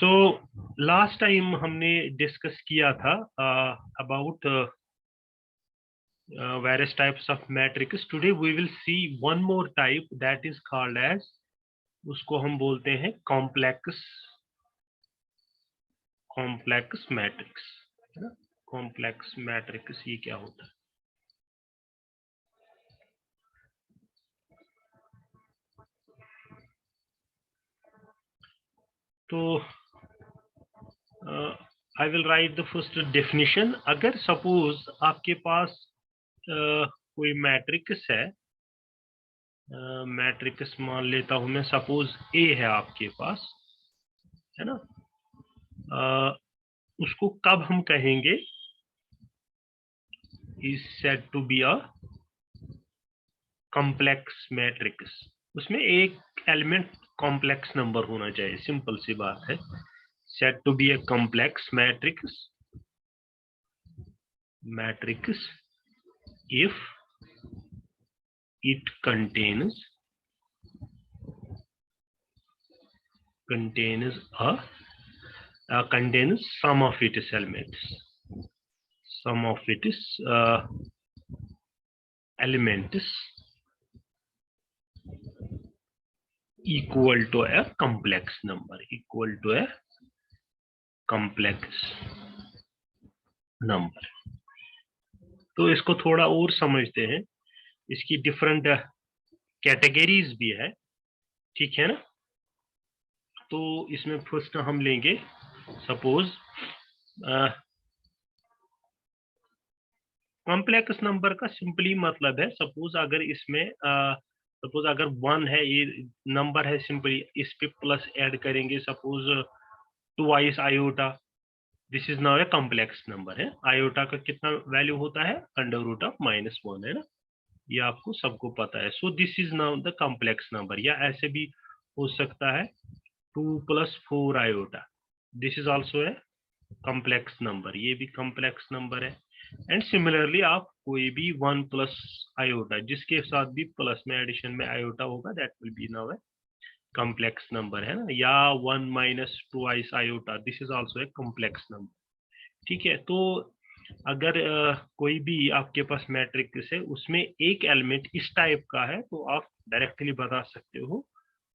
So last time हमने discuss किया था about various types of matrices. Today we will see one more type that is called as, उसको हम बोलते हैं complex matrix, है ना? complex matrix ये क्या होता है? तो I will write the first definition. अगर suppose आपके पास कोई मैट्रिक्स है, मैट्रिक्स मान लेता हूं मैं, सपोज ए है आपके पास, है ना? उसको कब हम कहेंगे is said to be a complex matrix? उसमें एक एलिमेंट कॉम्प्लेक्स नंबर होना चाहिए, सिंपल सी बात है. said to be a complex matrix if it contains some of its elements equal to a complex number, तो इसको थोड़ा और समझते हैं. इसकी डिफरेंट कैटेगरीज भी है, ठीक है ना? तो इसमें फर्स्ट हम लेंगे, सपोज कॉम्प्लेक्स नंबर का सिंपली मतलब है, सपोज अगर इसमें सपोज अगर 1 है, ये नंबर है, सिंपली इस पे प्लस ऐड करेंगे, suppose twice iota, this is now a complex number है. आयोटा का कितना वैल्यू होता है? √(-1), है ना? ये आपको सबको पता है. सो this is now the complex number. या ऐसे भी हो सकता है 2 + 4 iota, this is also a complex number, ये भी कॉम्प्लेक्स नंबर है. एंड सिमिलरली आप कोई भी 1 + आयोटा, जिसके साथ भी प्लस में एडिशन में आयोटा होगा, that will B now a complex number, है ना? या 1 - twice iota, this is also a complex number, ठीक है? तो अगर कोई भी आपके पास मैट्रिक्स है, उसमें एक एलिमेंट इस टाइप का है, तो आप डायरेक्टली बता सकते हो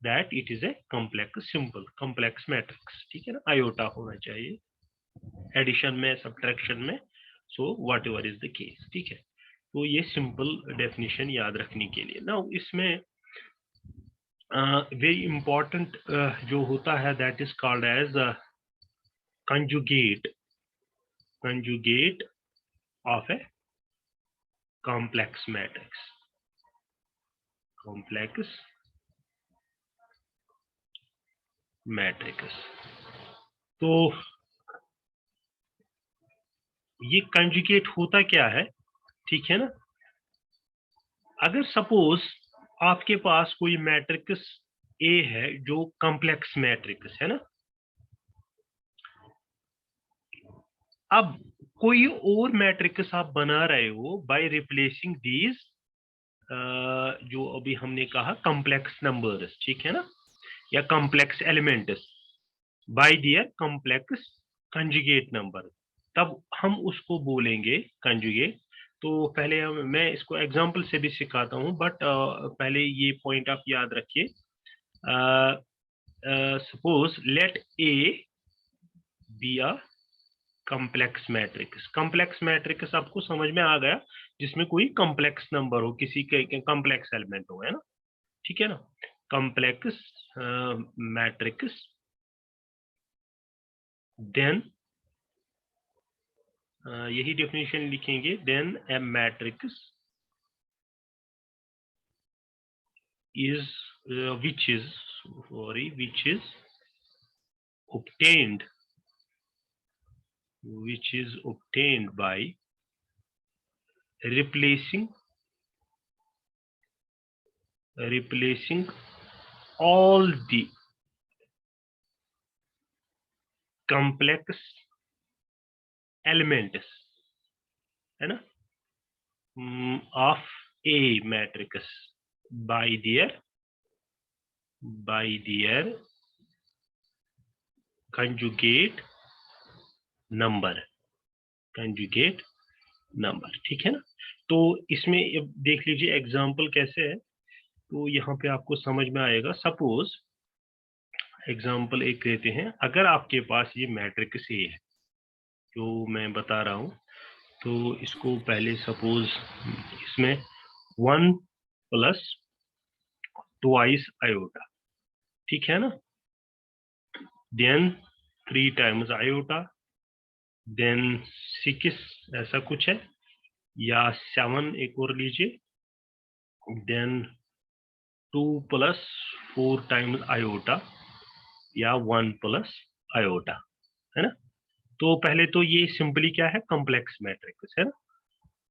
that it is a complex, simple complex matrix, ठीक है ना? आयोटा होना चाहिए एडिशन में, सब्ट्रैक्शन में, so whatever is the case, ठीक है? तो ये सिंपल डेफिनेशन याद रखने के लिए. नाउ इसमें वेरी इंपॉर्टेंट जो होता है, that is called as conjugate of a complex matrix. तो ये कंजुगेट होता क्या है, ठीक है ना? अगर सपोज आपके पास कोई मैट्रिक्स ए है जो कॉम्प्लेक्स मैट्रिक्स है ना, अब कोई और मैट्रिक्स आप बना रहे हो बाय रिप्लेसिंग दीज, जो अभी हमने कहा कॉम्प्लेक्स नंबर्स, ठीक है ना, या कॉम्प्लेक्स एलिमेंट्स, बाय दियर कॉम्प्लेक्स कंजुगेट नंबर, तब हम उसको बोलेंगे कंजुगेट. तो पहले मैं इसको एग्जांपल से भी सिखाता हूं, बट पहले ये पॉइंट आप याद रखिए. Suppose let A be a complex matrix आपको समझ में आ गया, जिसमें कोई कॉम्प्लेक्स नंबर हो, किसी के कॉम्प्लेक्स एलिमेंट हो, है ना? ठीक है ना? कॉम्प्लेक्स मैट्रिक्स, देन यही डेफिनेशन लिखेंगे, then A matrix is which is obtained by replacing all the complex elements, है ना, of a matrix by their conjugate number, conjugate number, ठीक है ना। तो इसमें देख लीजिए एग्जाम्पल कैसे है, तो यहाँ पे आपको समझ में आएगा। सपोज एग्जाम्पल एक देते हैं, अगर आपके पास ये मैट्रिक्स ए है जो मैं बता रहा हूँ, तो इसको पहले सपोज इसमें 1 प्लस ट्वाइस आयोटा, ठीक है ना, देन 3 टाइम्स आयोटा, देन 6 ऐसा कुछ है, या 7 एक और लीजिए, देन 2 प्लस 4 टाइम्स आयोटा, या 1 प्लस आयोटा, है ना। तो पहले तो ये सिंपली क्या है, कॉम्प्लेक्स मैट्रिक्स है ना।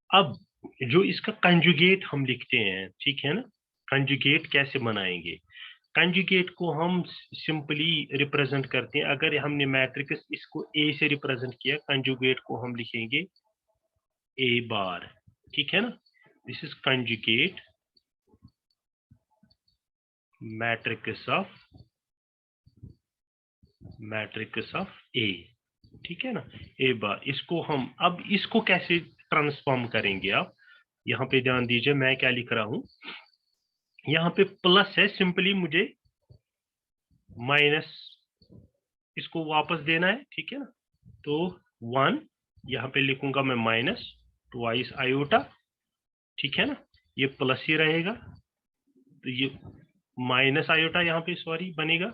अब जो इसका कंजुगेट हम लिखते हैं, ठीक है ना, कंजुगेट कैसे बनाएंगे। कंजुगेट को हम सिंपली रिप्रेजेंट करते हैं, अगर हमने मैट्रिक्स इसको ए से रिप्रेजेंट किया, कंजुगेट को हम लिखेंगे ए बार, ठीक है ना। This is conjugate matrix of A, ठीक है ना, ए बार। इसको हम अब इसको कैसे ट्रांसफॉर्म करेंगे, आप यहाँ पे ध्यान दीजिए, मैं क्या लिख रहा हूं, यहाँ पे प्लस है, सिंपली मुझे माइनस इसको वापस देना है, ठीक है ना। तो 1 यहाँ पे लिखूंगा मैं माइनस ट्वाइस आयोटा, ठीक है ना, ये प्लस ही रहेगा, तो ये माइनस आयोटा यहाँ पे सॉरी बनेगा,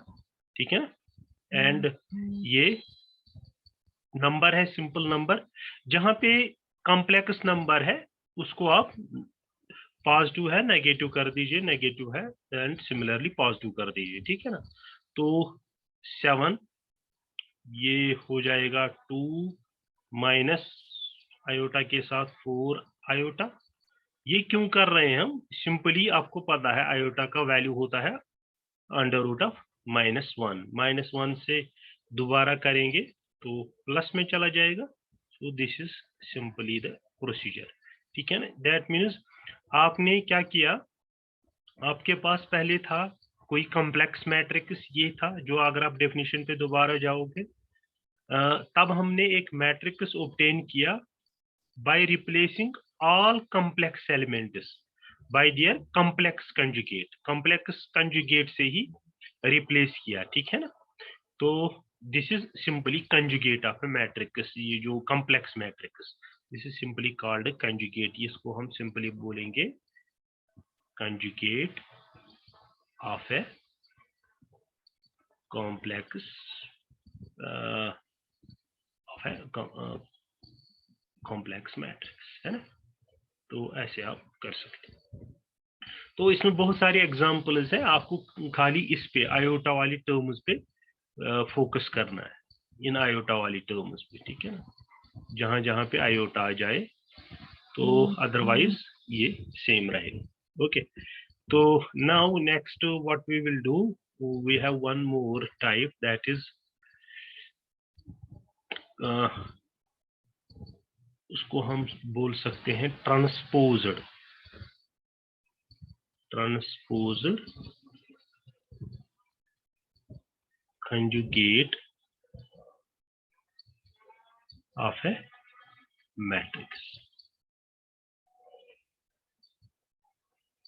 ठीक है ना। एंड ये नंबर है, सिंपल नंबर, जहां पे कॉम्प्लेक्स नंबर है उसको आप पॉजिटिव है नेगेटिव कर दीजिए, नेगेटिव है एंड सिमिलरली पॉजिटिव कर दीजिए, ठीक है ना। तो 7 ये हो जाएगा 2 माइनस आयोटा के साथ 4 आयोटा। ये क्यों कर रहे हैं हम, सिंपली आपको पता है आयोटा का वैल्यू होता है अंडर रूट ऑफ -1, -1 से दोबारा करेंगे तो प्लस में चला जाएगा। सो this is simply the procedure, ठीक है ना। दैट मीन्स आपने क्या किया, आपके पास पहले था कोई कॉम्प्लेक्स मैट्रिक्स, ये था जो, अगर आप डेफिनेशन पे दोबारा जाओगे, तब हमने एक मैट्रिक्स ऑब्टेन किया by replacing all complex elements bye there complex conjugate से ही रिप्लेस किया, ठीक है ना। तो this is simply conjugate of a matrix, ये जो complex matrix, this is simply called conjugate. इसको हम सिंपली बोलेंगे conjugate of a complex complex matrix, है ना। तो ऐसे आप कर सकते हैं। तो इसमें बहुत सारे एग्जांपल्स हैं, आपको खाली इस पे आयोटा वाली टर्म्स पे फोकस करना है, इन आयोटा वाली टर्म्स पे, ठीक है ना, जहां जहां पे आयोटा आ जाए, तो अदरवाइज ये सेम रहेगा। ओके, तो now next what we will do, we have one more type, that is उसको हम बोल सकते हैं transposed conjugate of a matrix,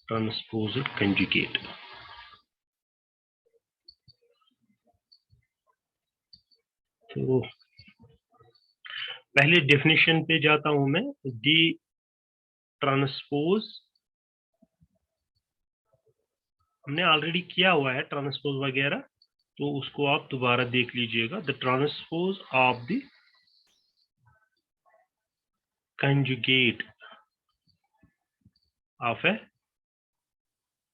transposed conjugate. तो पहले डेफिनेशन पे जाता हूं मैं, डी ट्रांसपोज हमने ऑलरेडी किया हुआ है, ट्रांसपोज वगैरह, तो उसको आप दोबारा देख लीजिएगा। The transpose of the conjugate of a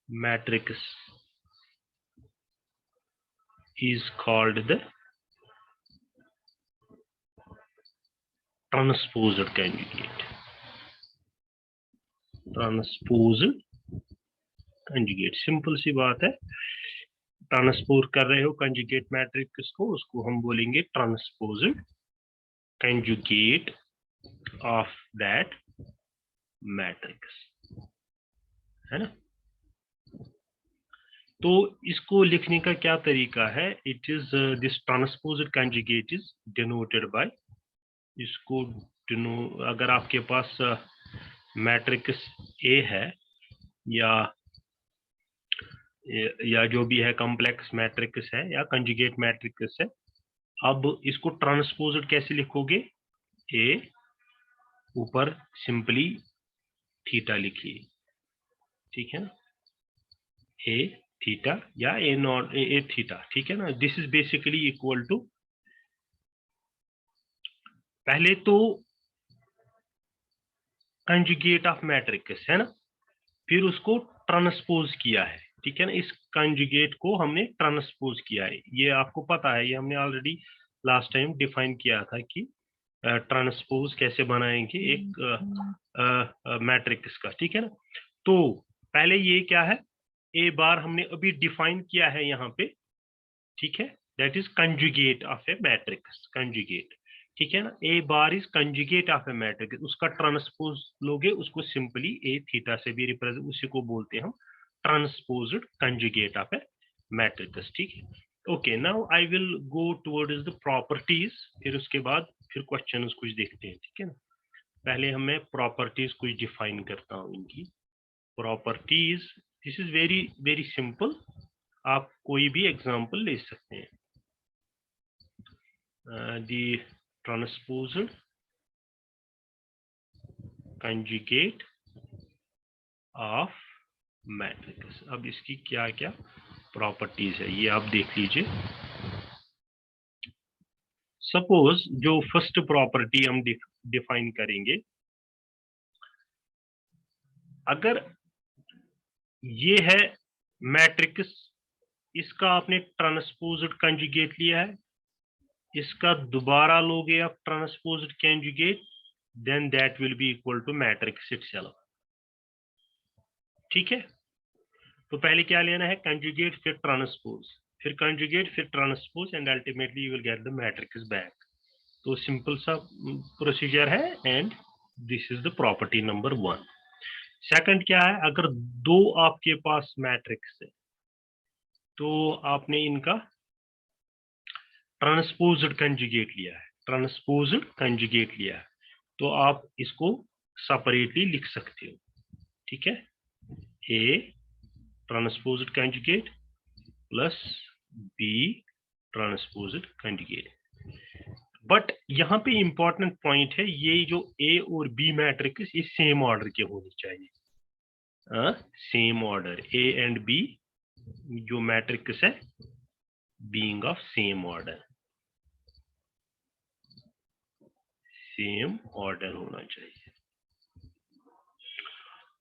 matrix is called the transposed conjugate, transposed conjugate, simple सी बात है, ट्रांसपोज कर रहे हो कंजुगेट मैट्रिक्स को, उसको हम बोलेंगे transposed conjugate of that matrix, है ना। तो इसको लिखने का क्या तरीका है? It is this transposed conjugate is denoted by, इसको अगर आपके पास मैट्रिक्स ए है या जो भी है कॉम्प्लेक्स मैट्रिक्स है या कंजुगेट मैट्रिक्स है, अब इसको ट्रांसपोज्ड कैसे लिखोगे? ए ऊपर सिंपली थीटा लिखिए, ठीक है ना, ए थीटा या ए नॉट ए थीटा, ठीक है ना। This is basically equal to, पहले तो कंजुगेट ऑफ मैट्रिक्स है ना, फिर उसको ट्रांसपोज किया है, ठीक है ना। इस कंजुगेट को हमने ट्रांसपोज किया है, ये आपको पता है, ये हमने ऑलरेडी लास्ट टाइम डिफाइन किया था कि ट्रांसपोज कैसे बनाएंगे एक मैट्रिक्स का, ठीक है ना। तो पहले ये क्या है, ए बार हमने अभी डिफाइन किया है यहाँ पे, ठीक है, that is conjugate of a matrix, conjugate, ठीक है ना। A bar is conjugate of a matrix, उसका ट्रांसपोज लोगे, उसको सिंपली ए थीटा से भी रिप्रेजेंट, उसी को बोलते हैं हम transposed conjugate of a matrix, ठीक है। Okay, now I will go towards the properties, फिर उसके बाद फिर क्वेश्चन कुछ देखते हैं, ठीक है ना। पहले हमें प्रॉपर्टीज कुछ डिफाइन करता हूँ इनकी properties. This is very very simple, आप कोई भी एग्जांपल ले सकते हैं। दी ट्रांसपोज्ड कंजुगेट ऑफ मैट्रिक्स, अब इसकी क्या क्या प्रॉपर्टीज है ये आप देख लीजिए। सपोज जो फर्स्ट प्रॉपर्टी हम डिफाइन करेंगे, अगर ये है मैट्रिक्स, इसका आपने ट्रांसपोज्ड कंजुगेट लिया है, इसका दोबारा लोगे आप transposed conjugate, then that will be equal to matrix itself, ठीक है। तो पहले क्या लेना है, कंजुगेट फिर ट्रांसपोज, फिर कंजुगेट फिर transpose, and ultimately you will get the matrix back. तो सिंपल सा प्रोसीजर है, and this is the property number 1। Second क्या है, अगर दो आपके पास मैट्रिक्स है तो आपने इनका ट्रांसपोज्ड कंजुगेट लिया है, ट्रांसपोज्ड कंजुगेट लिया है, तो आप इसको सेपरेटली लिख सकते हो, ठीक है। A transposed conjugate plus B transposed conjugate. But यहाँ पे इंपॉर्टेंट पॉइंट है, ये जो ए और बी मैट्रिक्स ये सेम ऑर्डर के होने चाहिए, same order, A and B जो मैट्रिक्स है being of same order, same order होना चाहिए।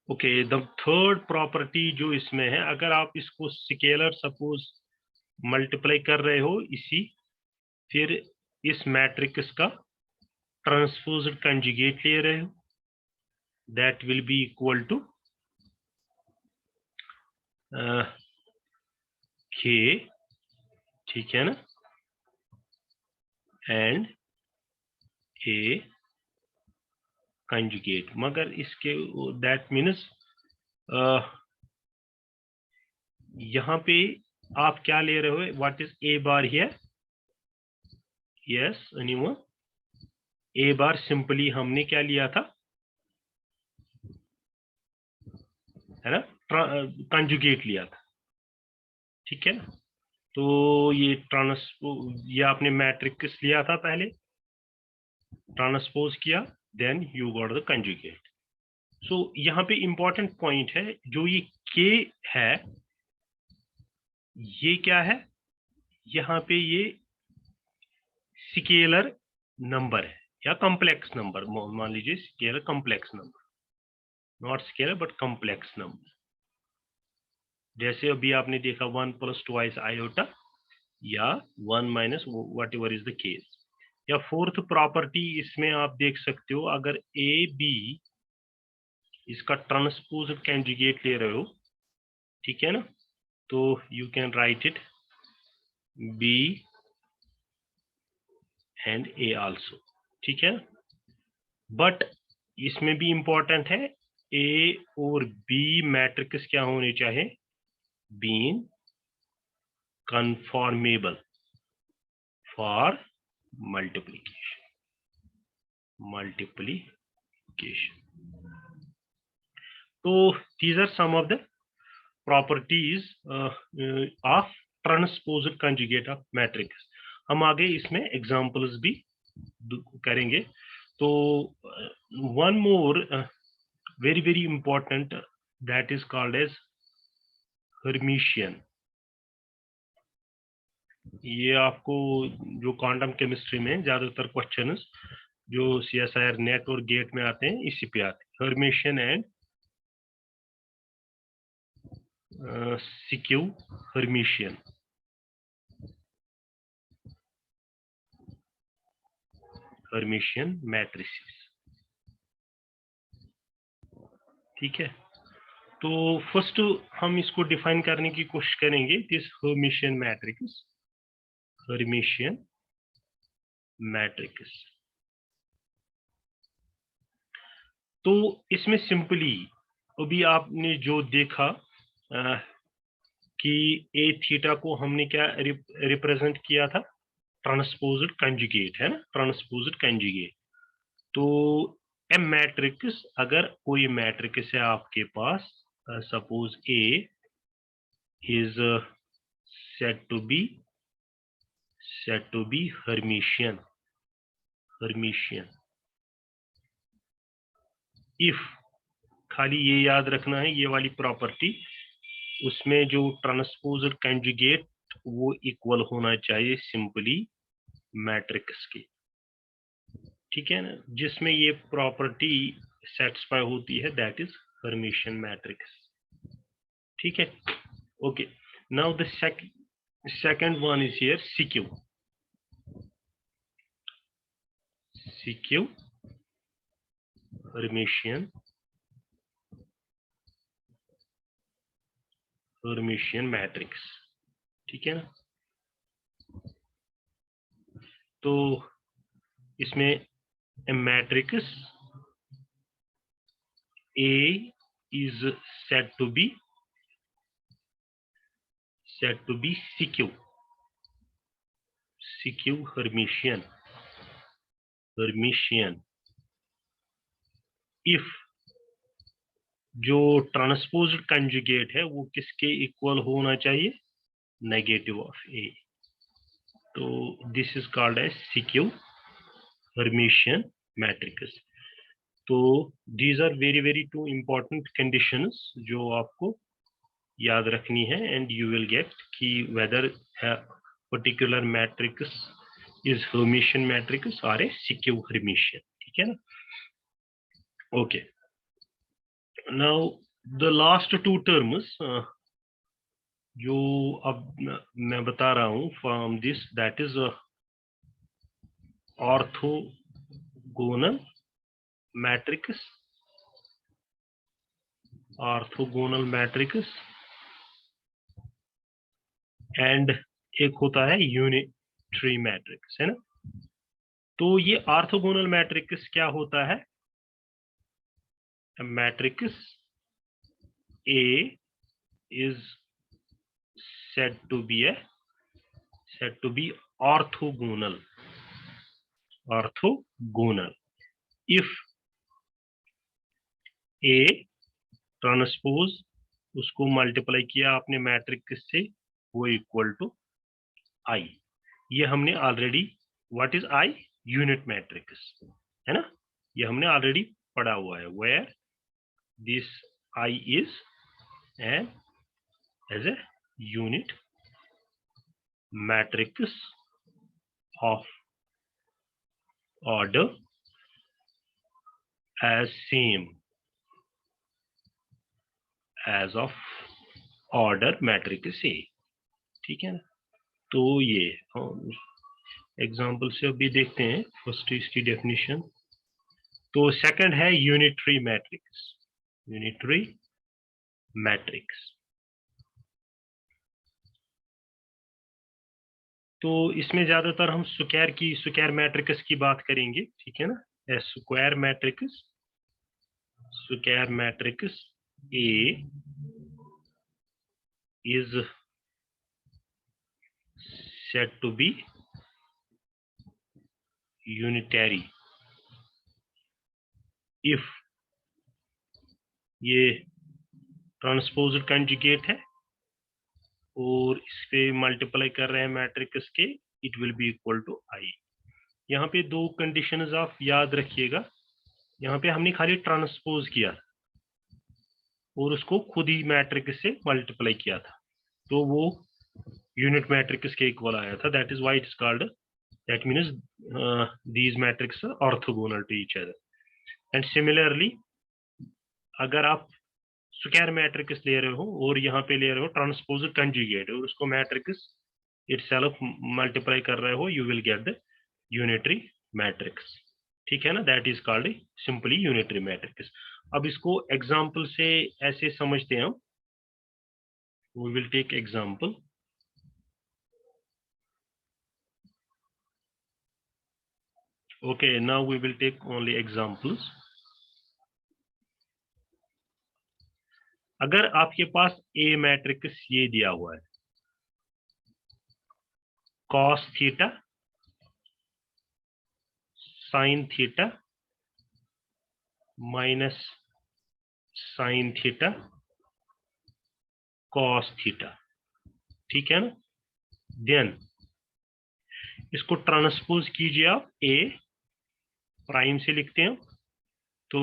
ओके, द थर्ड प्रॉपर्टी जो इसमें है, अगर आप इसको स्केलर सपोज मल्टीप्लाई कर रहे हो इसी, फिर इस मैट्रिक्स का ट्रांसपोज्ड कंजुगेट ले रहे हो, that will be equal to के, ठीक है ना, एंड ए कंजुगेट, मगर इसके दैट मीन्स यहाँ पे आप क्या ले रहे हो, what is a bar here? Yes anyone, A bar simply हमने क्या लिया था, है ना, कंजुगेट लिया था, ठीक है ना। तो ये आपने मैट्रिक्स लिया था, पहले ट्रांसपोज किया, then you got the conjugate. So यहाँ पे इंपॉर्टेंट पॉइंट है, जो ये के है, ये क्या है, यहाँ पे ये स्केलर नंबर है या कॉम्प्लेक्स नंबर, मान लीजिए scalar complex number, not scalar but complex number. जैसे अभी आपने देखा 1 + 2 आयोटा या 1 minus what ever is the case. या फोर्थ प्रॉपर्टी इसमें आप देख सकते हो, अगर ए बी इसका ट्रांसपोज्ड कंजुगेट ले रहे हो, ठीक है ना, तो you can write it be and A also, ठीक है। बट इसमें भी इंपॉर्टेंट है, ए और बी मैट्रिक्स क्या होने चाहिए, been conformable for multiplication. So these are some of the properties of transposed conjugate of matrix. हम आगे इसमें examples भी करेंगे. तो one more very important that is called as Hermitian. ये आपको जो क्वांटम केमिस्ट्री में ज्यादातर क्वेश्चंस जो CSIR नेट और गेट में आते हैं इसी पे आते हैं. Hermitian and skew Hermitian. Hermitian matrices. ठीक है. तो फर्स्ट हम इसको डिफाइन करने की कोशिश करेंगे. This Hermitian matrix. तो इसमें सिंपली अभी आपने जो देखा कि ए थीटा को हमने क्या रिप्रेजेंट किया था, ट्रांसपोज्ड कंजुगेट है ना, ट्रांसपोज्ड कंजुगेट. तो ए मैट्रिक्स, अगर कोई मैट्रिक्स है आपके पास, suppose A is said to be Hermitian. If खाली ये याद रखना है, ये वाली प्रॉपर्टी, उसमें जो ट्रांसपोज्ड कंजुगेट वो इक्वल होना चाहिए सिंपली मैट्रिक्स के. ठीक है ना, जिसमें ये प्रॉपर्टी सेटिस्फाई होती है, दैट इज Hermitian मैट्रिक्स. ठीक है. Okay, now the second one is here skew Hermitian matrix. ठीक है ना. तो इसमें a matrix A is said to be skew Hermitian. If जो ट्रांसपोज्ड कंजुगेट है वो किसके इक्वल होना चाहिए, नेगेटिव ऑफ ए. तो this is called as skew Hermitian matrix. तो these are very two important conditions जो आपको याद रखनी है, एंड यू विल गेट कि whether particular matrix is Hermitian matrix और ए skew Hermitian. ठीक है ना. Okay, now the last two terms जो अब मैं बता रहा हूं from this, that is orthogonal matrix and एक होता है यूनिटरी मैट्रिक्स, है ना. तो ये ऑर्थोगोनल मैट्रिक्स क्या होता है, matrix A is said to be orthogonal if A transpose उसको मल्टीप्लाई किया आपने मैट्रिक्स से, वो इक्वल टू I. ये हमने already, what is I, unit matrix, है ना. ये हमने ऑलरेडी पढ़ा हुआ है, where this I is as a unit matrix of order as same as of order matrix A. ठीक है ना. तो ये एग्जाम्पल से अभी देखते हैं. फर्स्ट इसकी डेफिनेशन. तो सेकंड है यूनिटरी मैट्रिक्स. तो इसमें ज्यादातर हम स्क्वायर मैट्रिक्स की बात करेंगे. ठीक है ना. Square matrix A is said to be unitary if ये ट्रांसपोज्ड कंजुगेट है और इस पे मल्टीप्लाई कर रहे हैं मैट्रिक्स के, it will be equal to I. यहाँ पे दो कंडीशंस आप याद रखिएगा, यहाँ पे हमने खाली ट्रांसपोज किया और उसको खुद ही मैट्रिक्स से मल्टीप्लाई किया था, तो वो यूनिट मैट्रिक्स के इक्वल आया था। That is why it's called, that means these matrix are orthogonal to each other. And similarly अगर आप स्क्वायर मैट्रिक्स ले रहे हो और यहाँ पे ले रहे हो ट्रांसपोज्ड कंजुगेट और उसको मैट्रिक्स इटसेल्फ मल्टीप्लाई कर रहे हो, you will get the unitary matrix. ठीक है ना, that is called simply unitary matrix. अब इसको एग्जांपल से ऐसे समझते हैं हम, we will take example. Okay, now we will take only examples. अगर आपके पास ए मैट्रिक्स ये दिया हुआ है, cos theta sine theta minus sine theta cos theta, ठीक है ना। देन इसको ट्रांसपोज कीजिए आप, ए प्राइम से लिखते हैं तो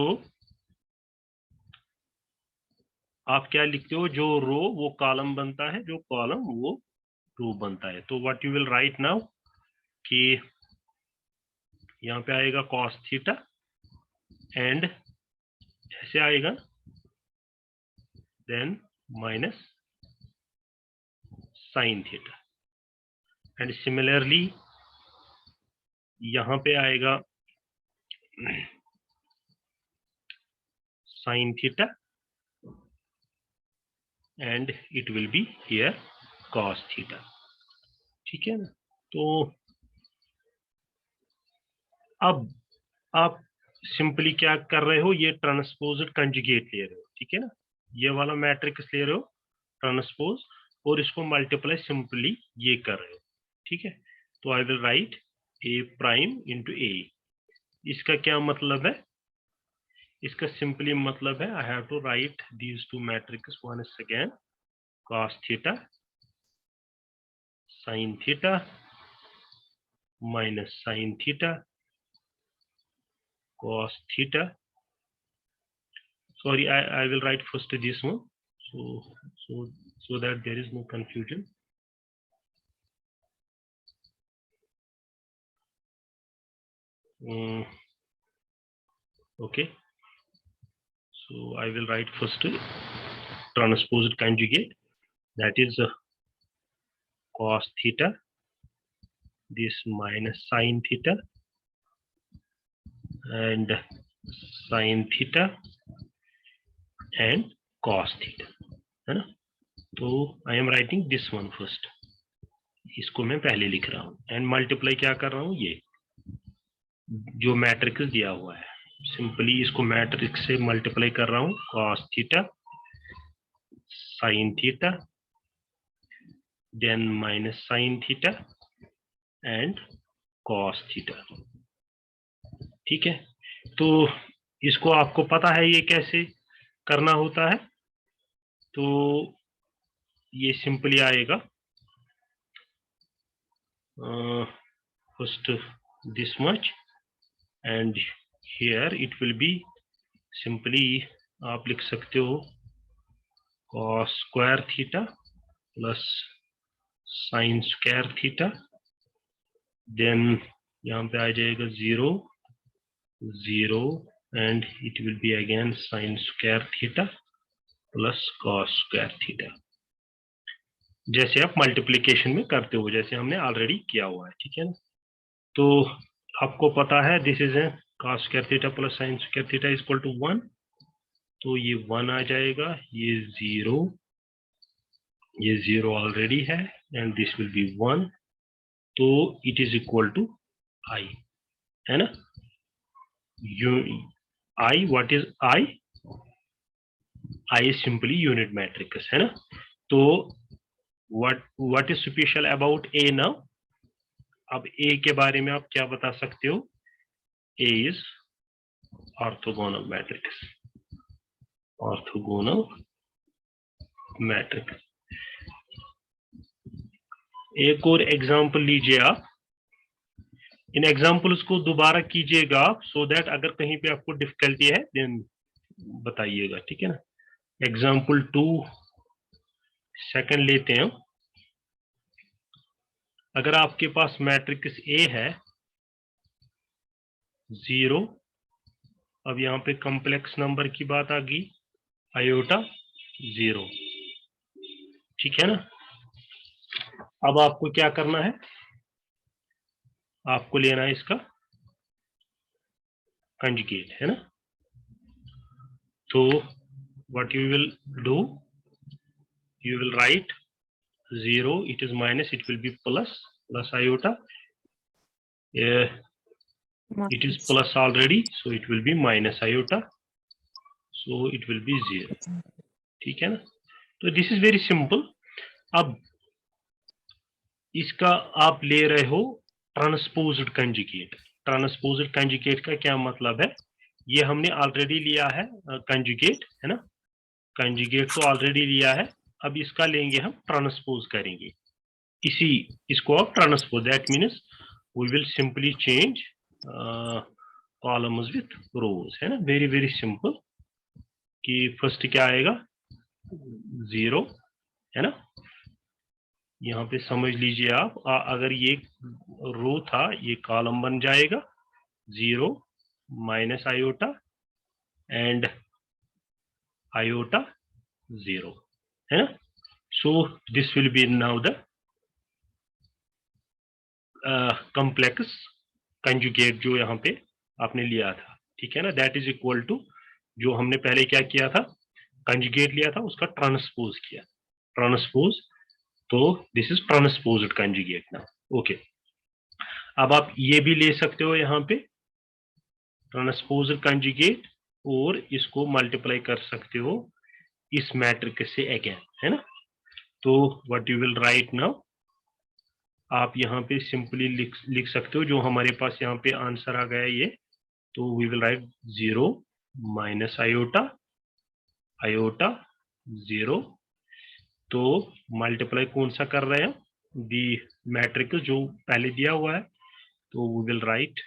आप क्या लिखते हो, जो रो वो कॉलम बनता है, जो कॉलम वो रो बनता है। तो what you will write now कि यहाँ पे आएगा कॉस थीटा एंड ऐसे आएगा then minus sine theta, and similarly यहाँ पे आएगा sine theta and it will be here cos theta, ठीक है ना। तो अब आप सिंपली क्या कर रहे हो, ये ट्रांसपोज्ड कंजुगेट ले रहे हो, ठीक है ना, ये वाला मैट्रिक्स ले रहे हो ट्रांसपोज और इसको मल्टीप्लाई सिंपली ये कर रहे हो, ठीक है। तो I will write A prime into A. इसका क्या मतलब है, इसका सिंपली मतलब है I have to write these two matrix once again, cos theta sin theta minus sin theta cos theta. Sorry, I will write first this one so that there is no confusion. Okay, so I will write first transposed conjugate, that is cos theta, this minus sin theta and sin theta and cos theta, है ना। तो I am writing this one first, इसको मैं पहले लिख रहा हूँ and multiply क्या कर रहा हूँ, ये जो मैट्रिक्स दिया हुआ है सिंपली इसको मैट्रिक्स से मल्टीप्लाई कर रहा हूँ, cos theta sin theta then minus sin theta and cos theta, ठीक है। तो इसको आपको पता है ये कैसे करना होता है, तो ये सिंपली आएगा first this much and here it will be simply, आप लिख सकते हो cos square theta plus sine square theta, then यहाँ पे आ जाएगा 0 0 and it will be again sine square theta plus cos square theta, जैसे आप मल्टीप्लिकेशन में करते हो, जैसे हमने ऑलरेडी किया हुआ है, ठीक है ना। तो आपको पता है this is a cos square theta plus sine square theta is equal to 1, तो ये 1 आ जाएगा, ये 0 ऑलरेडी है एंड दिस विल बी 1, तो it is equal to i, है ना। I, what is I? I is simply unit matrix, है ना। तो what is special about A now? अब ए के बारे में आप क्या बता सकते हो? A is orthogonal matrix, orthogonal matrix. एक और एग्जांपल लीजिए आप, इन एग्जांपल्स को दोबारा कीजिएगा आप, सो दैट अगर कहीं पे आपको डिफिकल्टी है देन बताइएगा, ठीक है ना। एग्जांपल 2 सेकंड लेते हैं। अगर आपके पास मैट्रिक्स ए है 0, अब यहाँ पे कॉम्प्लेक्स नंबर की बात आ गई, आयोटा 0, ठीक है ना। अब आपको क्या करना है, आपको लेना है इसका कंजुगेट, है ना। तो what you will do, you will write 0, it is minus, it will be plus iota, it is plus already, so it will be minus iota, so it will be 0, ठीक है ना। तो दिस इज वेरी सिंपल। अब इसका आप ले रहे हो ट्रांसपोज्ड कंजुगेट। ट्रांसपोज्ड कंजुगेट का क्या मतलब है, ये हमने ऑलरेडी लिया है कंजुगेट, है ना, कंजुगेट तो ऑलरेडी लिया है, अब इसका लेंगे हम ट्रांसपोज करेंगे, इसको आप transpose, that means we will simply change columns with rows, है ना, वेरी वेरी सिंपल। कि फर्स्ट क्या आएगा 0, है ना, यहाँ पे समझ लीजिए आप, अगर ये रो था ये कॉलम बन जाएगा 0 माइनस आयोटा एंड आयोटा 0, है ना। So this will be now the complex conjugate जो यहाँ पे आपने लिया था, ठीक है ना, दैट इज इक्वल टू जो हमने पहले क्या किया था, कंजुगेट लिया था उसका ट्रांसपोज किया, ट्रांसपोज, तो दिस इज ट्रांसपोज्ड कंजुगेट ना, ओके। अब आप ये भी ले सकते हो यहाँ पे ट्रांसपोज्ड कंजुगेट, और इसको मल्टीप्लाई कर सकते हो इस मैट्रिक्स से अगेन, है ना। तो what you will write now, आप यहाँ पे सिंपली लिख सकते हो जो हमारे पास यहाँ पे आंसर आ गया ये, तो we will write 0 minus iota, iota 0, तो मल्टीप्लाई कौन सा कर रहे हैं, दी मैट्रिक्स जो पहले दिया हुआ है, तो we will write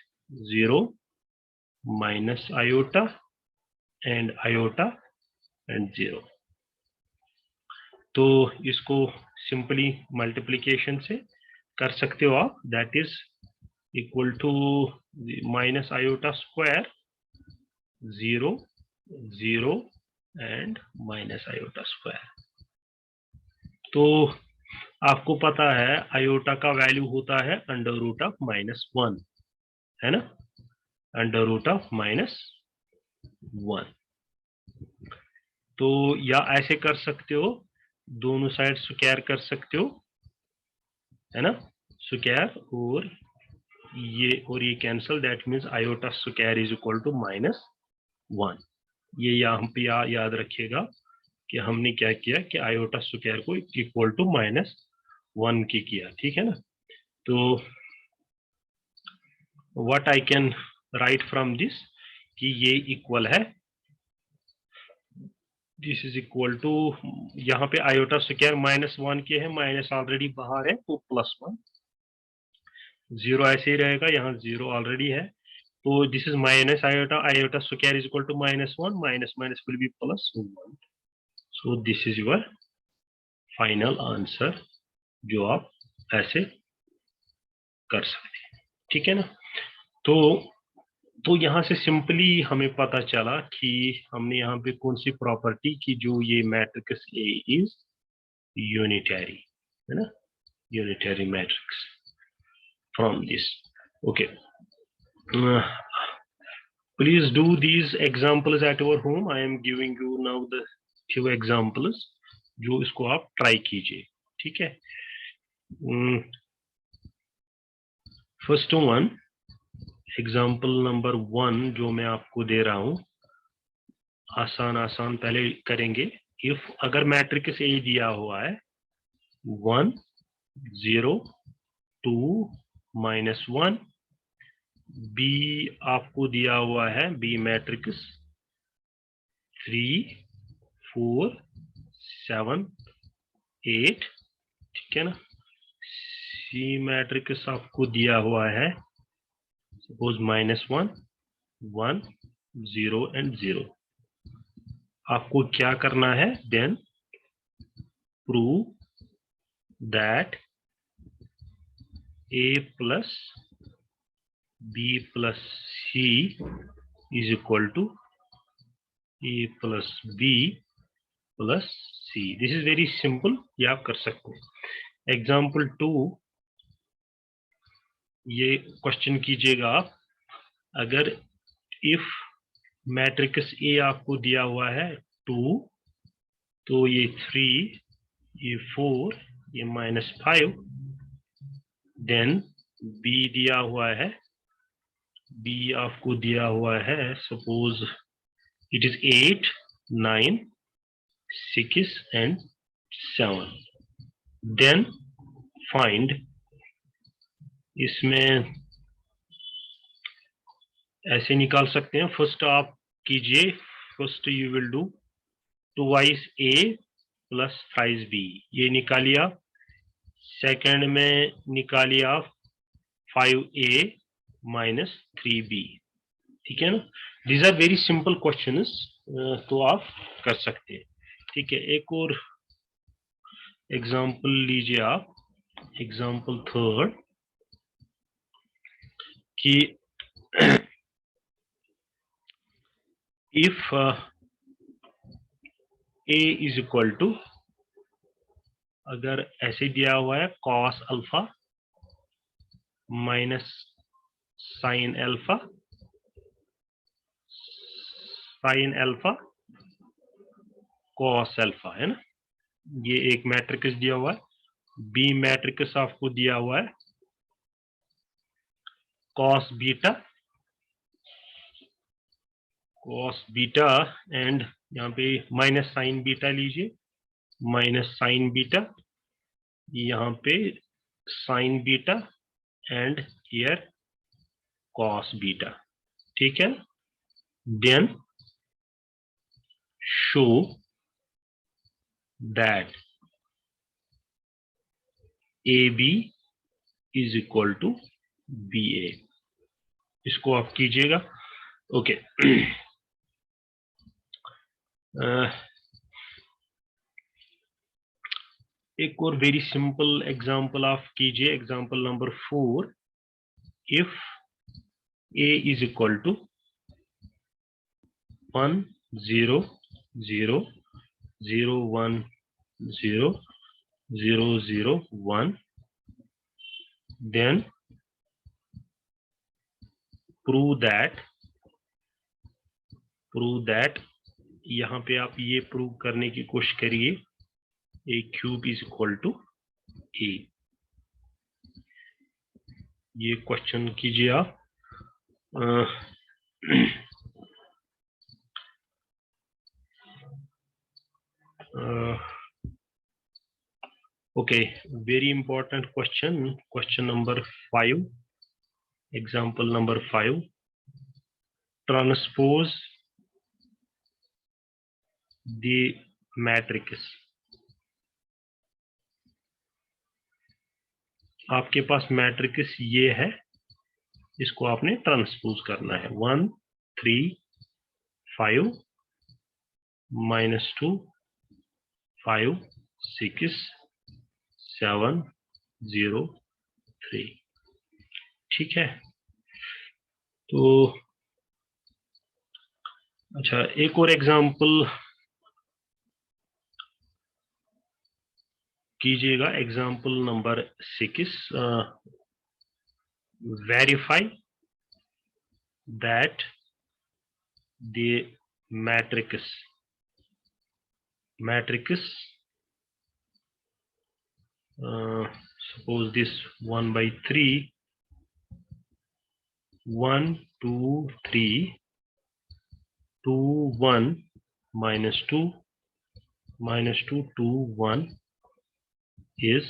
0 minus iota and iota and 0। तो इसको सिंपली मल्टीप्लिकेशन से कर सकते हो आप, that is equal to minus iota square 0 0 and minus iota square. तो आपको पता है आयोटा का वैल्यू होता है अंडर रूट ऑफ -1, है ना, अंडर रूट ऑफ -1। तो या ऐसे कर सकते हो, दोनों साइड स्क्वायर कर सकते हो, है ना, स्क्वायर, और ये cancel, that means iota square is equal to -1। ये यहाँ पे याद रखिएगा कि हमने क्या किया कि आयोटा स्क्वायर को इक्वल टू -1 की किया, ठीक है ना। तो what I can write from this, कि ये इक्वल है, दिस इज इक्वल टू, यहाँ पे आयोटा स्क्वायर -1 के है, माइनस ऑलरेडी बाहर है तो +1, 0 ऐसे ही रहेगा, यहाँ 0 ऑलरेडी है, तो this is minus iota, iota square is equal to -1, minus minus will be +1, so this is your final answer, जो आप ऐसे कर सकते हैं, ठीक है ना। तो यहाँ से सिंपली हमें पता चला कि हमने यहाँ पे कौन सी प्रॉपर्टी की, जो ये मैट्रिक्स ए इज यूनिटरी, है ना, unitary matrix from this, okay. Please do these examples at your home. I am giving you now the few examples, जो इसको आप ट्राई कीजिए, ठीक है। फर्स्ट वन, एग्जाम्पल नंबर 1 जो मैं आपको दे रहा हूं, आसान पहले करेंगे। इफ अगर मैट्रिक्स ए दिया हुआ है 1 0 2 -1, बी आपको दिया हुआ है बी मैट्रिक्स 3 4 7 8, ठीक है ना। सी मैट्रिक्स आपको दिया हुआ है सपोज -1 1 0 एंड 0। आपको क्या करना है, then prove that a plus b plus c is equal to a plus b plus c। This is very simple, ये आप कर सकते हैं। एग्जाम्पल 2, ये क्वेश्चन कीजिएगा आप। अगर इफ मैट्रिक्स ए आपको दिया हुआ है 2, तो ये 3, ये 4, ये -5, देन बी दिया हुआ है, बी आपको दिया हुआ है suppose it is 8 9 6 and 7। Then find, इसमें ऐसे निकाल सकते हैं। फर्स्ट आप कीजिए, first you will do 2 a plus 5 b, ये निकालिए आप। सेकंड में निकालिए आप 5a माइनस 3b, ठीक है ना। These are very simple questions, तो आप कर सकते हैं, ठीक है। एक और एग्जाम्पल लीजिए आप, एग्जाम्पल 3 कि if a is equal to, अगर ऐसे दिया हुआ है cos alpha minus sine alpha, sine alpha cos alpha, है ना। ये एक मैट्रिक्स दिया हुआ है। बी मैट्रिक्स आपको दिया हुआ है cos बीटा एंड यहाँ पे माइनस साइन बीटा लीजिए, माइनस साइन बीटा, यहाँ पे sine beta and here cos beta, ठीक है। Then show that AB is equal to BA, इसको आप कीजिएगा, ओके। एक और वेरी सिंपल एग्जांपल आप कीजिए, example number 4। If A is equal to 1 0 0 0 1 0 0 0 1, then prove that, यहाँ पे आप ये प्रूव करने की कोशिश करिए a cube is equal to a। ये क्वेश्चन कीजिए आप। okay, very important question number 5, example number 5, transpose the matrix। आपके पास मैट्रिक्स ये है, इसको आपने ट्रांसपोज करना है। 1 3 5 -2 5 6 7 0 3, ठीक है। तो अच्छा, एक और एग्जांपल कीजिएगा, example number 6। Verify that the matrix suppose this 1/3 1 2 3 2 1 -2 -2 2 1 is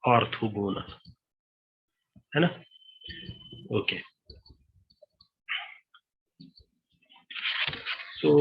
orthogonal, है ना? ओके, सो